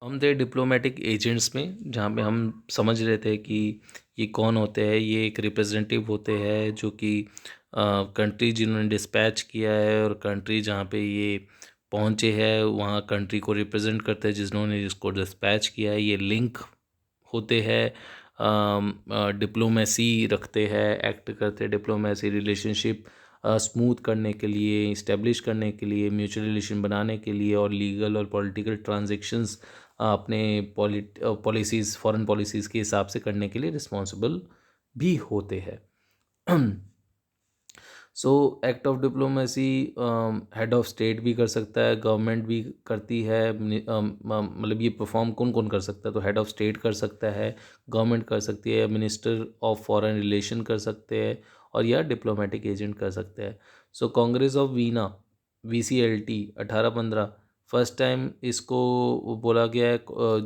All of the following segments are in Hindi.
हम थे डिप्लोमेटिक एजेंट्स में, जहाँ पे हम समझ रहे थे कि ये कौन होते हैं। ये एक रिप्रेजेंटेटिव होते हैं जो कि कंट्री जिन्होंने डिस्पैच किया है, और कंट्री जहाँ पे ये पहुँचे हैं वहाँ कंट्री को रिप्रेजेंट करते हैं जिन्होंने इसको डिस्पैच किया है। ये लिंक होते हैं, डिप्लोमेसी रखते हैं, एक्ट करते हैं डिप्लोमेसी रिलेशनशिप स्मूथ करने के लिए, इस्टेब्लिश करने के लिए, म्यूचुअल रिलेशन बनाने के लिए, और लीगल और पॉलिटिकल ट्रांजैक्शंस अपने पॉलिसीज़, फॉरेन पॉलिसीज़ के हिसाब से करने के लिए रिस्पॉन्सिबल भी होते हैं। So act of diplomacy head of state भी कर सकता है, गवर्नमेंट भी करती है। मतलब ये परफॉर्म कौन कौन कर सकता है, तो हेड ऑफ स्टेट कर सकता है, गवर्नमेंट कर सकती है, मिनिस्टर ऑफ फॉरेन रिलेशन कर सकते हैं, और या डिप्लोमेटिक एजेंट कर सकते हैं। So Congress of Vienna VCLT 1815 first time इसको बोला गया है।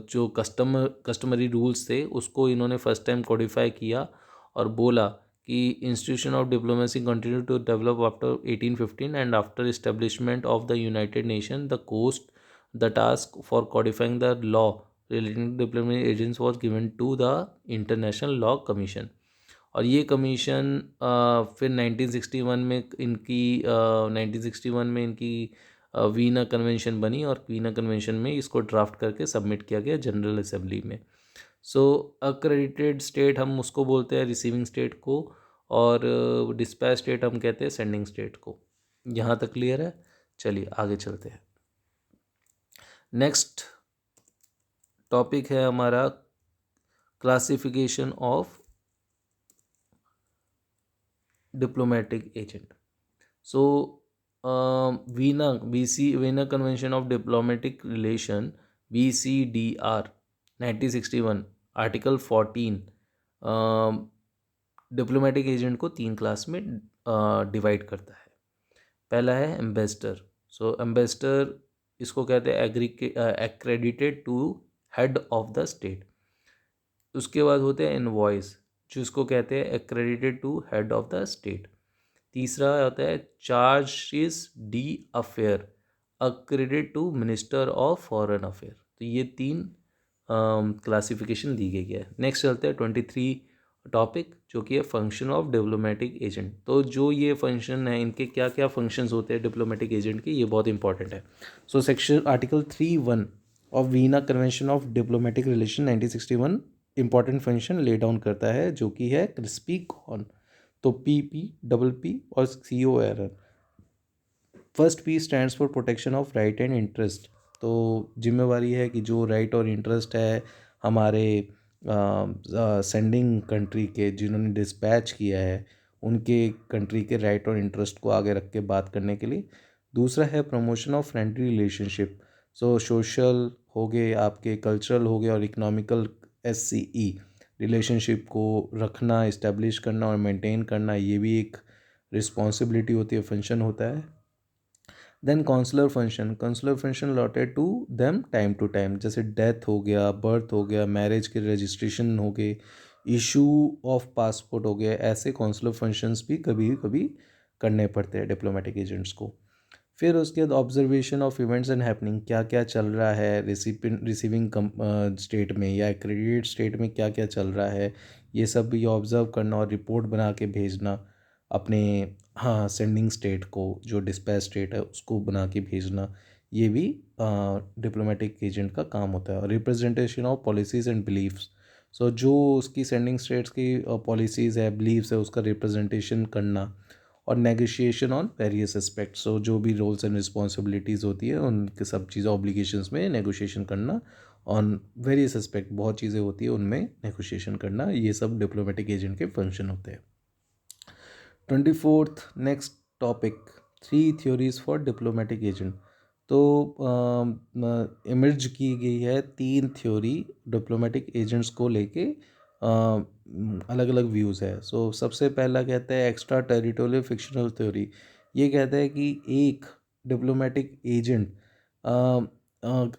जो कस्टमरी रूल्स थे उसको इन्होंने फर्स्ट टाइम कोडिफाई किया, और बोला कि institution of diplomacy continue to develop after 1815 and after establishment of the United Nation the task for codifying the law relating to diplomatic agents was given to the International Law Commission. और ये कमीशन फिर 1961 में इनकी 1961 में इनकी वीना कन्वेंशन बनी, और वीना कन्वेंशन में इसको ड्राफ्ट करके सबमिट किया गया जनरल असेंबली में। सो अक्रेडिटेड स्टेट हम उसको बोलते हैं, रिसीविंग स्टेट को, और डिस्पैच स्टेट हम कहते हैं सेंडिंग स्टेट को। यहाँ तक क्लियर है? चलिए आगे चलते हैं। नेक्स्ट टॉपिक है हमारा classification of diplomatic agent. So Veena convention of diplomatic relation VCDR 1961 article 14 diplomatic agent को 3 क्लास में डिवाइड करता है। पहला है एम्बेसडर। सो एम्बेसडर इसको कहते हैं accredited to head of the state. उसके बाद होते हैं इनवॉइस, जिसको कहते हैं accredited to head of the state. तीसरा होता है charge d affaire, accredited to minister of foreign affair. तो ये 3 क्लासिफिकेशन दी गई है। नेक्स्ट चलते हैं 23 टॉपिक, जो कि है फंक्शन ऑफ डिप्लोमेटिक एजेंट। तो जो ये फंक्शन है, इनके क्या क्या फंक्शंस होते हैं डिप्लोमेटिक एजेंट के, ये बहुत इंपॉर्टेंट है। So section article 3(1) of Veena convention of diplomatic relation 1961 important function lay down करता है, जो कि है स्पीक ऑन। तो PP और CORN। First P stands for protection of right and interest. तो जिम्मेवारी है कि जो राइट और इंटरेस्ट है हमारे सेंडिंग कंट्री के, जिन्होंने डिस्पैच किया है, उनके कंट्री के राइट और इंटरेस्ट को आगे रख के बात करने के लिए। दूसरा है promotion of friendly relationship. So social हो गए, आपके कल्चरल हो गए, और इकोनॉमिकल SCE रिलेशनशिप को रखना, इस्टेब्लिश करना और मेंटेन करना, ये भी एक रिस्पॉन्सिबिलिटी होती है, फंक्शन होता है। Then consular function allotted to them time to time, जैसे डेथ हो गया, बर्थ हो गया, मैरिज के रजिस्ट्रेशन हो गए, इशू ऑफ पासपोर्ट हो गया, ऐसे काउंसलर फंक्शंस भी कभी कभी करने पड़ते हैं डिप्लोमेटिक एजेंट्स को। फिर उसके बाद observation of events and happening, क्या क्या चल रहा है रिसीविंग स्टेट में या एक्रेडिटेड स्टेट में, क्या क्या चल रहा है, ये सब भी ऑब्जर्व करना और रिपोर्ट बना के भेजना अपने, हाँ, सेंडिंग स्टेट को, जो डिस्पैच स्टेट है उसको बना के भेजना, ये भी डिप्लोमेटिक एजेंट का काम होता है। और representation of policies and beliefs. So जो उसकी सेंडिंग स्टेट्स की पॉलिसीज़ है, बिलीव्स है, उसका रिप्रेजेंटेशन करना। और negotiation on various aspects. So जो भी रोल्स एंड रिस्पॉन्सिबिलिटीज़ होती है उनके सब चीज़ें, ऑब्लिगेशंस में नेगोशिएशन करना ऑन वेरियस एस्पेक्ट, बहुत चीज़ें होती है उनमें नेगोशिएशन करना, ये सब डिप्लोमेटिक एजेंट के फंक्शन होते हैं। 24th next topic, 3 theories for diplomatic agent. तो इमर्ज की गई है 3 थ्योरी डिप्लोमेटिक एजेंट्स को लेके, अलग अलग व्यूज़ है। सो सबसे पहला कहता है एक्स्ट्रा टेरिटोरियल फिक्शनल थ्योरी। ये कहता है कि एक डिप्लोमेटिक एजेंट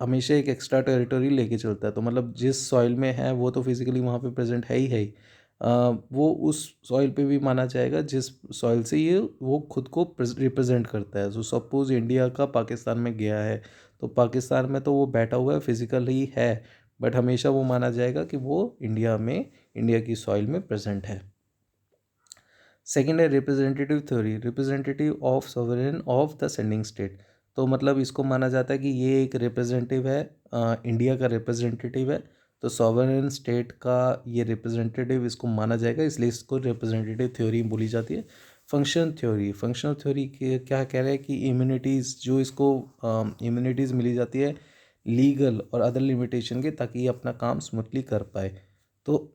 हमेशा एक एक्स्ट्रा टेरिटोरी लेके चलता है। तो मतलब जिस सॉइल में है वो तो फिजिकली वहाँ पे प्रेजेंट है ही, वो उस सॉइल पे भी माना जाएगा जिस सॉइल से ये वो खुद को रिप्रेजेंट करता है। सो सपोज़ इंडिया का पाकिस्तान में गया है, तो पाकिस्तान में तो वो बैठा हुआ है, फिजिकली है, बट हमेशा वो माना जाएगा कि वो इंडिया की सॉइल में प्रेजेंट है। सेकेंड है representative theory, representative of sovereign of the sending state. तो मतलब इसको माना जाता है कि ये एक रिप्रेजेंटेटिव है, इंडिया का रिप्रेजेंटेटिव है, तो सॉवरेन स्टेट का ये रिप्रेजेंटेटिव इसको माना जाएगा, इसलिए इसको रिप्रेजेंटेटिव थ्योरी बोली जाती है। फंक्शनल थ्योरी क्या कह रहे हैं कि इम्यूनिटीज़ जो इसको इम्यूनिटीज़ मिली जाती है लीगल और अदर लिमिटेशन के, ताकि ये अपना काम स्मूथली कर पाए। तो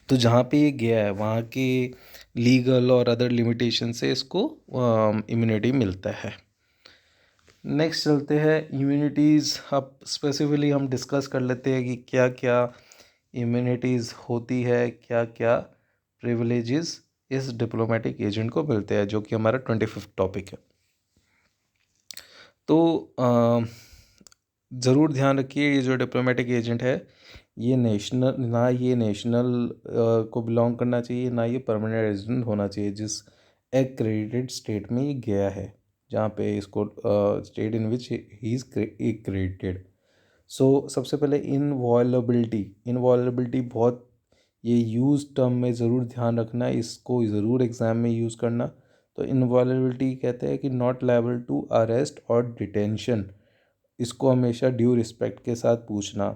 तो जहाँ पे ये गया है वहाँ के लीगल और अदर लिमिटेशन से इसको इम्यूनिटी मिलता है। नेक्स्ट चलते हैं इम्यूनिटीज़। अब स्पेसिफिकली हम डिस्कस कर लेते हैं कि क्या क्या इम्यूनिटीज़ होती है, क्या क्या प्रिविलेजेस इस डिप्लोमेटिक एजेंट को मिलते हैं, जो कि हमारा 25th टॉपिक है। तो ज़रूर ध्यान रखिए, ये जो डिप्लोमेटिक एजेंट है ये नेशनल को बिलोंग करना चाहिए, ना ये परमानेंट रेजिडेंट होना चाहिए जिस एक्रेडिटेड स्टेट में ये गया है, जहाँ पे इसको state in which he is accredited. So सबसे पहले इनवॉयलेबिलिटी बहुत ये यूज़ टर्म में ज़रूर ध्यान रखना, इसको ज़रूर एग्ज़ाम में यूज़ करना। तो इनवॉयलेबिलिटी कहते हैं कि नॉट लायबल टू अरेस्ट और डिटेंशन, इसको हमेशा ड्यू रिस्पेक्ट के साथ पूछना।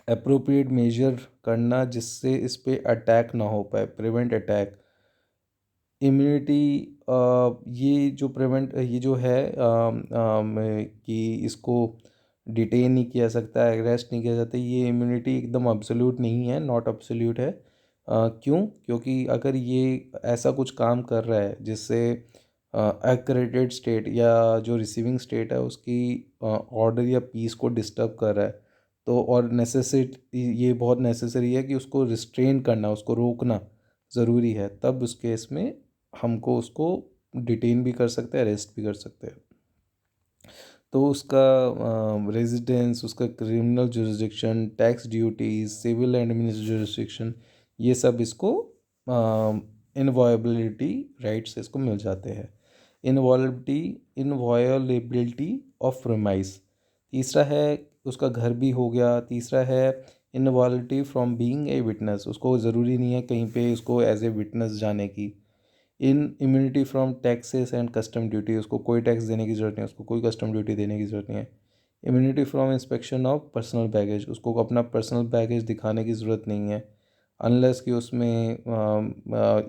अप्रोप्रिएट मेजर करना जिससे इस पे अटैक ना हो पाए, प्रिवेंट अटैक। इम्यूनिटी ये जो है कि इसको डिटेन नहीं किया सकता, अरेस्ट नहीं किया जाता, ये इम्यूनिटी एकदम अब्सोल्यूट नहीं है, नॉट अब्सोल्यूट है। क्योंकि अगर ये ऐसा कुछ काम कर रहा है जिससे एक्रेडिटेड स्टेट या जो रिसीविंग स्टेट है उसकी ऑर्डर या पीस को डिस्टर्ब कर रहा है, तो और ये बहुत नेसेसरी है कि उसको रिस्ट्रेन करना, उसको रोकना ज़रूरी है, तब उस केस में हमको उसको डिटेन भी कर सकते हैं, अरेस्ट भी कर सकते हैं। तो उसका रेजिडेंस, उसका criminal jurisdiction, tax duties, civil and administrative jurisdiction, ये सब इसको इनवॉयबिलिटी राइट्स इसको मिल जाते हैं। इनवॉयलेबिलिटी ऑफ प्रेमाइस, तीसरा है उसका घर भी हो गया। तीसरा है इनवॉयलिटी फ्रॉम बीइंग ए विटनेस, उसको ज़रूरी नहीं है कहीं पे उसको एज ए विटनेस जाने की। इन immunity from taxes and custom duty, उसको कोई टैक्स देने की ज़रूरत नहीं है, उसको कोई कस्टम ड्यूटी देने की ज़रूरत नहीं है। Immunity from inspection of personal baggage, उसको अपना पर्सनल बैगेज दिखाने की ज़रूरत नहीं है, अनलेस कि उसमें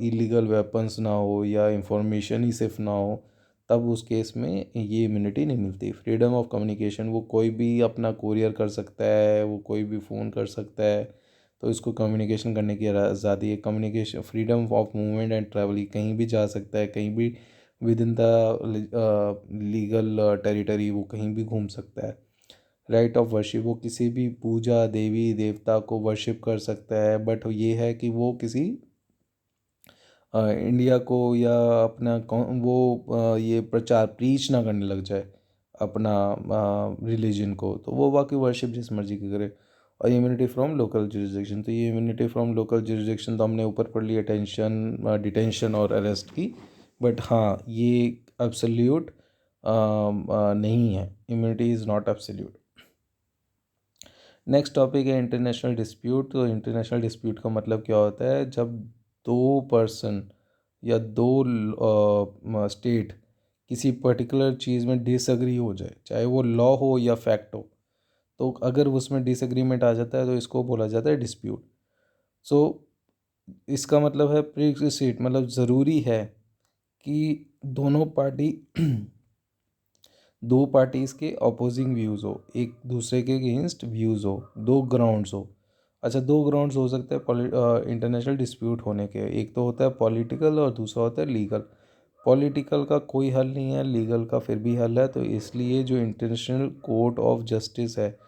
इलीगल वेपन्स ना हो या इंफॉर्मेशन ही सिर्फ ना हो, तब उस केस में ये इम्यूनिटी नहीं मिलती। फ्रीडम ऑफ कम्युनिकेशन, वो कोई भी अपना कोरियर कर सकता है, वो कोई भी फ़ोन कर सकता है, तो इसको कम्युनिकेशन करने की आज़ादी है। Communication freedom of movement and travel, कहीं भी जा सकता है, कहीं भी with in the legal territory वो कहीं भी घूम सकता है। राइट ऑफ वर्शिप, वो किसी भी पूजा देवी देवता को वर्शिप कर सकता है, बट ये है कि वो किसी इंडिया को या अपना ये प्रचार प्रीच ना करने लग जाए अपना रिलीजन को, तो वो बाकी वर्शिप जिस मर्जी की करे। और इम्यूनिटी फ्रॉम लोकल जुरिस्डिक्शन, तो ये इम्यूनिटी फ्रॉम लोकल जुरिस्डिक्शन तो हमने ऊपर पढ़ लिया, डिटेंशन और अरेस्ट की, बट हाँ ये एब्सोल्यूट नहीं है, immunity is not absolute. Next topic है इंटरनेशनल डिस्प्यूट। तो इंटरनेशनल डिस्प्यूट का मतलब क्या होता है, जब दो पर्सन या दो स्टेट किसी पर्टिकुलर चीज़ में डिसएग्री हो जाए, चाहे वो लॉ हो या फैक्ट हो, तो अगर उसमें डिसएग्रीमेंट आ जाता है तो इसको बोला जाता है डिस्प्यूट। सो इसका मतलब है प्री एक्जिस्टेंट, मतलब ज़रूरी है कि दोनों पार्टी दो पार्टीज़ के अपोजिंग व्यूज़ हो, एक दूसरे के अगेंस्ट व्यूज़ हो, दो ग्राउंड्स हो। अच्छा, दो ग्राउंड्स हो सकते हैं इंटरनेशनल डिस्प्यूट होने के, एक तो होता है पॉलिटिकल और दूसरा होता है लीगल। पॉलिटिकल का कोई हल नहीं है, लीगल का फिर भी हल है, तो इसलिए जो इंटरनेशनल कोर्ट ऑफ जस्टिस है,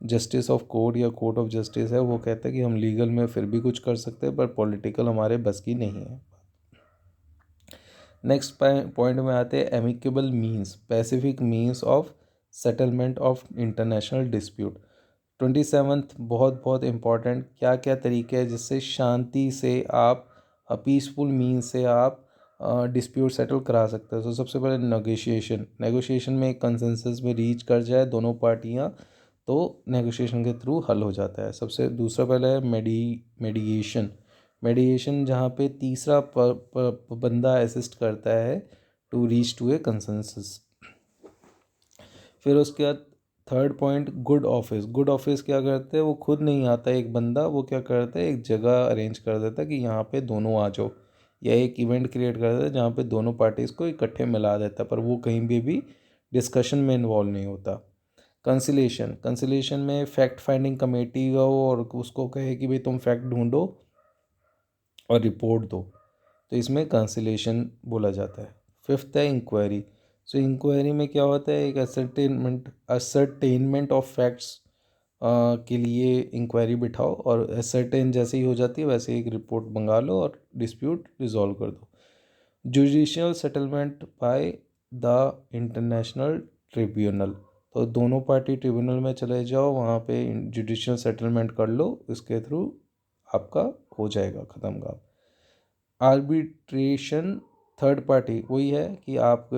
जस्टिस ऑफ कोर्ट या कोर्ट ऑफ जस्टिस है, वो कहता है कि हम लीगल में फिर भी कुछ कर सकते हैं, पर पॉलिटिकल हमारे बस की नहीं है। नेक्स्ट पॉइंट में आते हैं amicable means, Pacific means of settlement of international dispute. 27th बहुत बहुत इम्पॉर्टेंट, क्या क्या तरीके हैं जिससे शांति से आप पीसफुल मीन्स से आप डिस्प्यूट सेटल करा सकता है। तो सबसे पहले नेगोशिएशन में एक कंसेंसस में रीच कर जाए दोनों पार्टियां, तो नेगोशिएशन के थ्रू हल हो जाता है। सबसे दूसरा पहले है मेडिएशन। मेडिएशन जहाँ पे तीसरा बंदा असिस्ट करता है to reach to a consensus. फिर उसके बाद थर्ड पॉइंट, गुड ऑफिस क्या करते हैं, वो खुद नहीं आता एक बंदा, वो क्या करता है एक जगह अरेंज कर देता है कि यहाँ पे दोनों आ जाओ, या एक इवेंट क्रिएट कर देता है जहाँ पे दोनों पार्टीज़ को इकट्ठे मिला देता है, पर वो कहीं भी डिस्कशन में इन्वॉल्व नहीं होता। कंसिलेशन में फैक्ट फाइंडिंग कमेटी हो और उसको कहे कि भाई तुम फैक्ट ढूंढो और रिपोर्ट दो, तो इसमें कंसिलेशन बोला जाता है। फिफ्थ है इंक्वायरी। सो इंक्वायरी में क्या होता है, एक असरटेनमेंट ऑफ फैक्ट्स के लिए इंक्वायरी बिठाओ, और असरटेन जैसे ही हो जाती है वैसे ही एक रिपोर्ट मंगा लो और डिस्प्यूट रिजॉल्व कर दो। Judicial settlement by the international tribunal, तो दोनों पार्टी ट्रिब्यूनल में चले जाओ, वहाँ पे जुडिशियल सेटलमेंट कर लो, इसके थ्रू आपका हो जाएगा ख़त्म काम। आर्बिट्रेशन, थर्ड पार्टी वही है कि आप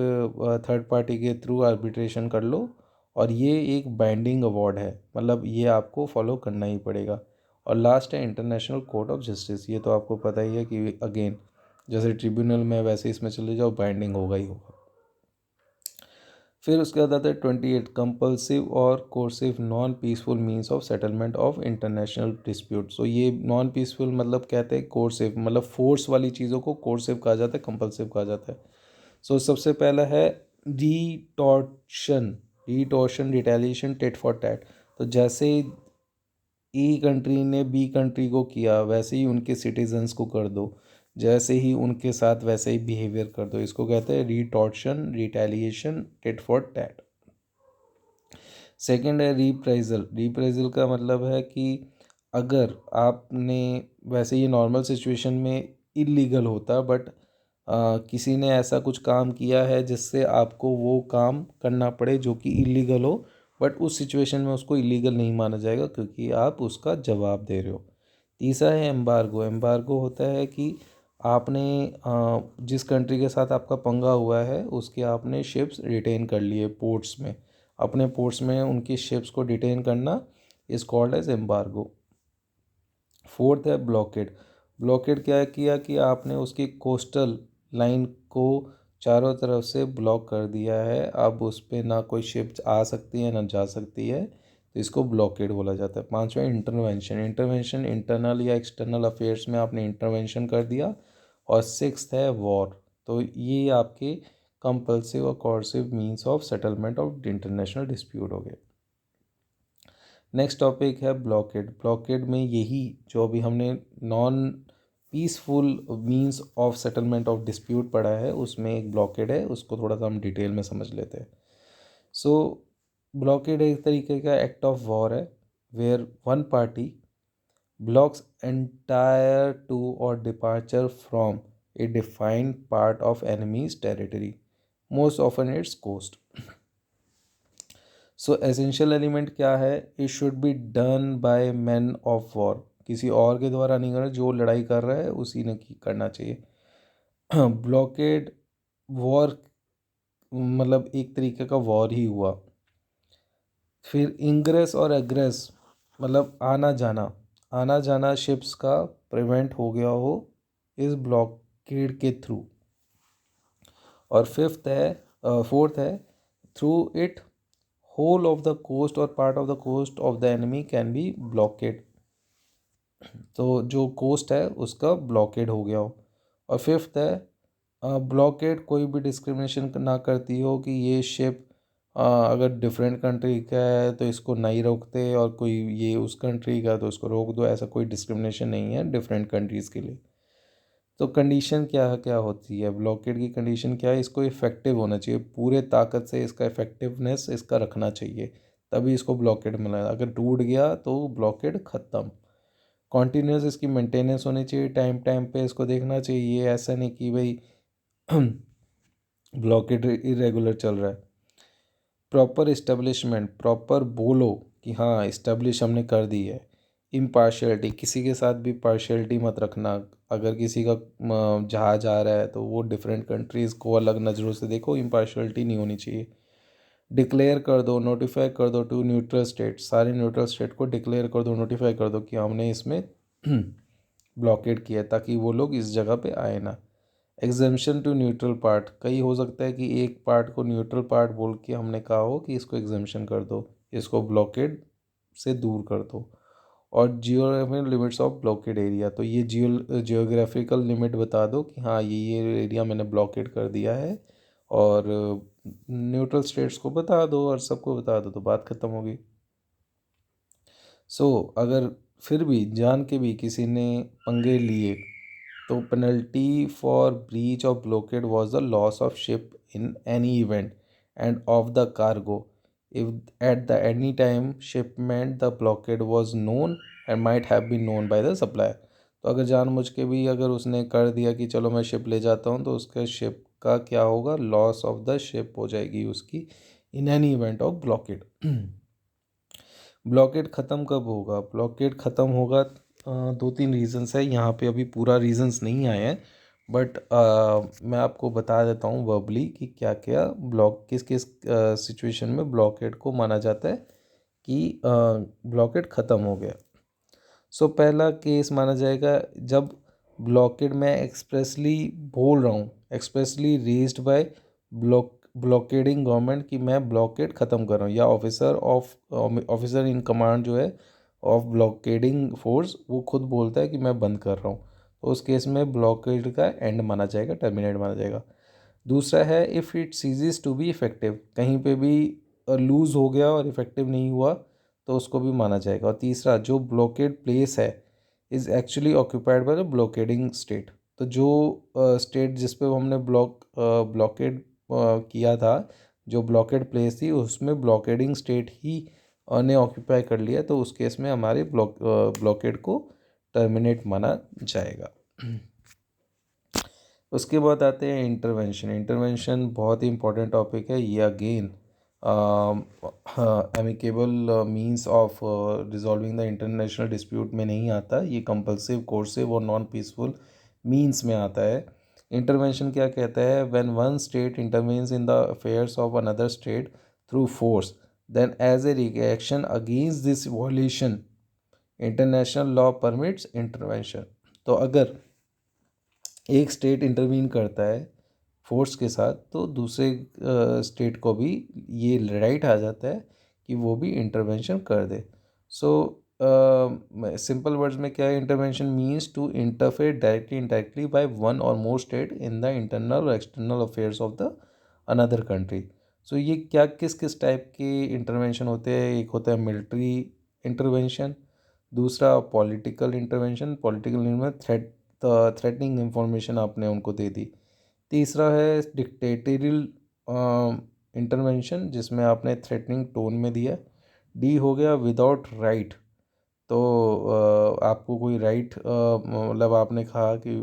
थर्ड पार्टी के थ्रू आर्बिट्रेशन कर लो, और ये एक बाइंडिंग अवार्ड है, मतलब ये आपको फॉलो करना ही पड़ेगा। और लास्ट है इंटरनेशनल कोर्ट ऑफ जस्टिस। ये तो आपको पता ही है कि अगेन जैसे ट्रिब्यूनल में वैसे इसमें चले जाओ, बाइंडिंग होगा ही होगा। फिर उसके बाद आता है 28, कंपल्सिव और coercive non peaceful means of settlement of international dispute. So ये नॉन पीसफुल मतलब कहते हैं कोर्सिव, मतलब फोर्स वाली चीज़ों को कोर्सिव कहा जाता है, कंपल्सिव कहा जाता है। सो सबसे पहला है रिटॉर्शन, रिटेलिएशन, टिट फॉर टैट। तो जैसे ई कंट्री ने बी कंट्री को किया वैसे ही उनके सिटीजन्स को कर दो, जैसे ही उनके साथ वैसे ही बिहेवियर कर दो, इसको कहते हैं retortion, retaliation, tit for tat. Second है रिप्राइजल का मतलब है कि अगर आपने, वैसे ये नॉर्मल सिचुएशन में इलीगल होता, बट किसी ने ऐसा कुछ काम किया है जिससे आपको वो काम करना पड़े जो कि इलीगल हो, बट उस सिचुएशन में उसको इलीगल नहीं माना जाएगा क्योंकि आप उसका जवाब दे रहे हो। तीसरा है एम्बार्गो होता है कि आपने जिस कंट्री के साथ आपका पंगा हुआ है उसके आपने शिप्स रिटेन कर लिए पोर्ट्स में, अपने पोर्ट्स में उनकी शिप्स को डिटेन करना is called as embargo. Fourth है ब्लॉकेड क्या किया कि आपने उसकी कोस्टल लाइन को चारों तरफ से ब्लॉक कर दिया है, अब उस पर ना कोई शिप आ सकती है ना जा सकती है, तो इसको ब्लॉकेड बोला जाता है। पांचवा इंटरवेंशन इंटरनल या एक्सटर्नल अफेयर्स में आपने इंटरवेंशन कर दिया। और सिक्स्थ है वॉर। तो ये आपके कंपल्सिव और coercive means of settlement of international dispute हो गए। नेक्स्ट टॉपिक है ब्लॉकेड में यही जो अभी हमने non peaceful means of settlement of dispute पढ़ा है उसमें एक ब्लॉकेड है, उसको थोड़ा सा हम डिटेल में समझ लेते हैं। सो ब्लॉकेड एक तरीके का एक्ट ऑफ वॉर है where one party blocks entire to or departure from a defined part of enemy's territory, most often its coast. So essential element क्या है, it should be done by man of war, किसी और के द्वारा नहीं करना, जो लड़ाई कर रहा है उसी ने करना चाहिए। ब्लॉकेड वॉर मतलब एक तरीके का वॉर ही हुआ। फिर इंग्रेस और एग्रेस मतलब आना जाना शिप्स का प्रिवेंट हो गया हो इस ब्लॉकेड के थ्रू। और फोर्थ है through it whole of the coast or part of the coast of the enemy can be blockade, तो जो कोस्ट है उसका ब्लॉकेड हो गया हो। और फिफ्थ है ब्लॉकेड कोई भी डिस्क्रिमिनेशन ना करती हो कि ये शिप अगर डिफरेंट कंट्री का है तो इसको नहीं रोकते, और कोई ये उस कंट्री का तो इसको रोक दो, ऐसा कोई डिस्क्रिमिनेशन नहीं है डिफरेंट कंट्रीज़ के लिए। तो कंडीशन क्या क्या होती है ब्लॉकेड की, कंडीशन क्या है, इसको इफेक्टिव होना चाहिए, पूरे ताकत से इसका इफेक्टिवनेस इसका रखना चाहिए, तभी इसको ब्लॉकेड मिला। अगर टूट गया तो ब्लॉकेड ख़त्म। कॉन्टीन्यूस इसकी मेंटेनेंस होनी चाहिए, टाइम टाइम पे इसको देखना चाहिए, ऐसा नहीं कि भाई ब्लॉकेड इरेगुलर चल रहा है। प्रॉपर इस्टेब्लिशमेंट, प्रॉपर बोलो कि हाँ इस्टेब्लिश हमने कर दी है। इम्पार्शियलिटी, किसी के साथ भी पार्शियलिटी मत रखना, अगर किसी का जहाज आ रहा है तो वो डिफरेंट कंट्रीज़ को अलग नज़रों से देखो, इम्पार्शलिटी नहीं होनी चाहिए। डिक्लेयर कर दो, नोटिफाई कर दो टू न्यूट्रल स्टेट, सारे न्यूट्रल स्टेट को डिक्लेयर कर दो, नोटिफाई कर दो कि हमने इसमें ब्लॉकेड किया है, ताकि वो लोग इस जगह पे आए ना। एग्जाम्शन टू न्यूट्रल पार्ट, कई हो सकता है कि एक पार्ट को न्यूट्रल पार्ट बोल के हमने कहा हो कि इसको एग्जाम्शन कर दो, इसको ब्लॉकेड से दूर कर दो। और geographical limits of blockade area, तो ये जियोग्राफिकल लिमिट बता दो कि हाँ ये एरिया मैंने ब्लॉकेड कर दिया है, और न्यूट्रल स्टेट्स को बता दो और सबको बता दो, तो बात ख़त्म होगी। अगर फिर भी जान के भी किसी ने पंगे लिए, तो penalty for breach of blockade was the loss of ship in any event and of the cargo if at the any time shipment the blockade was known and might have been known by the supplier. तो अगर जानबूझ के भी अगर उसने कर दिया कि चलो मैं शिप ले जाता हूँ, तो उसके शिप का क्या होगा, लॉस ऑफ द शिप हो जाएगी उसकी, in any event of blockade. Blockade ख़त्म कब होगा? ब्लॉकेट ख़त्म होगा, दो तीन रीजंस है, यहाँ पे अभी पूरा रीजंस नहीं आए हैं, बट मैं आपको बता देता हूँ वर्बली कि क्या क्या किस किस सिचुएशन में ब्लॉकेट को माना जाता है कि ब्लॉकेट ख़त्म हो गया। पहला केस माना जाएगा जब ब्लॉकेड मैं एक्सप्रेसली बोल रहा हूँ, एक्सप्रेसली रेज्ड बाय ब्लॉकेडिंग गवर्नमेंट कि मैं ब्लॉकेड ख़त्म कर रहा हूँ, या ऑफिसर इन कमांड जो है ऑफ ब्लॉकेडिंग फोर्स वो खुद बोलता है कि मैं बंद कर रहा हूँ, तो उस केस में ब्लॉकेड का एंड माना जाएगा, टर्मिनेट माना जाएगा। दूसरा है if it ceases to be effective, कहीं पे भी लूज़ हो गया और इफ़ेक्टिव नहीं हुआ तो उसको भी माना जाएगा। और तीसरा, जो ब्लॉकेड प्लेस है is actually occupied by the blockading state, तो जो स्टेट जिस पे हमने ब्लॉकेड किया था, जो ब्लॉकेड प्लेस थी उसमें ब्लॉकेडिंग स्टेट ही ने ऑक्यूपाई कर लिया, तो उस केस में हमारे ब्लॉकेड को टर्मिनेट माना जाएगा। उसके बाद आते हैं इंटरवेंशन। इंटरवेंशन बहुत ही इंपॉर्टेंट टॉपिक है ये, again amicable means of resolving the international dispute में नहीं आता, ये कंपल्सिव, कोर्सिव और नॉन पीसफुल मींस में आता है। इंटरवेंशन क्या कहता है? When one state intervenes in the affairs of another state through force, then as a reaction against this violation international law permits intervention. तो अगर एक स्टेट इंटरवीन करता है फोर्स के साथ, तो दूसरे स्टेट को भी ये राइट आ जाता है कि वो भी इंटरवेंशन कर दे। सिंपल वर्ड्स में क्या है? Intervention means to interfere directly indirectly by one or more state in the internal or external affairs of the another country. ये क्या किस किस टाइप के इंटरवेंशन होते हैं? एक होता है मिलिट्री इंटरवेंशन, दूसरा पॉलिटिकल इंटरवेंशन, पॉलिटिकल में थ्रेटनिंग इंफॉर्मेशन आपने उनको दे दी, तीसरा है डिक्टेटोरियल इंटरवेंशन जिसमें आपने थ्रेटनिंग टोन में दिया, डी हो गया विदाउट राइट, तो आपको कोई राइट मतलब आपने कहा कि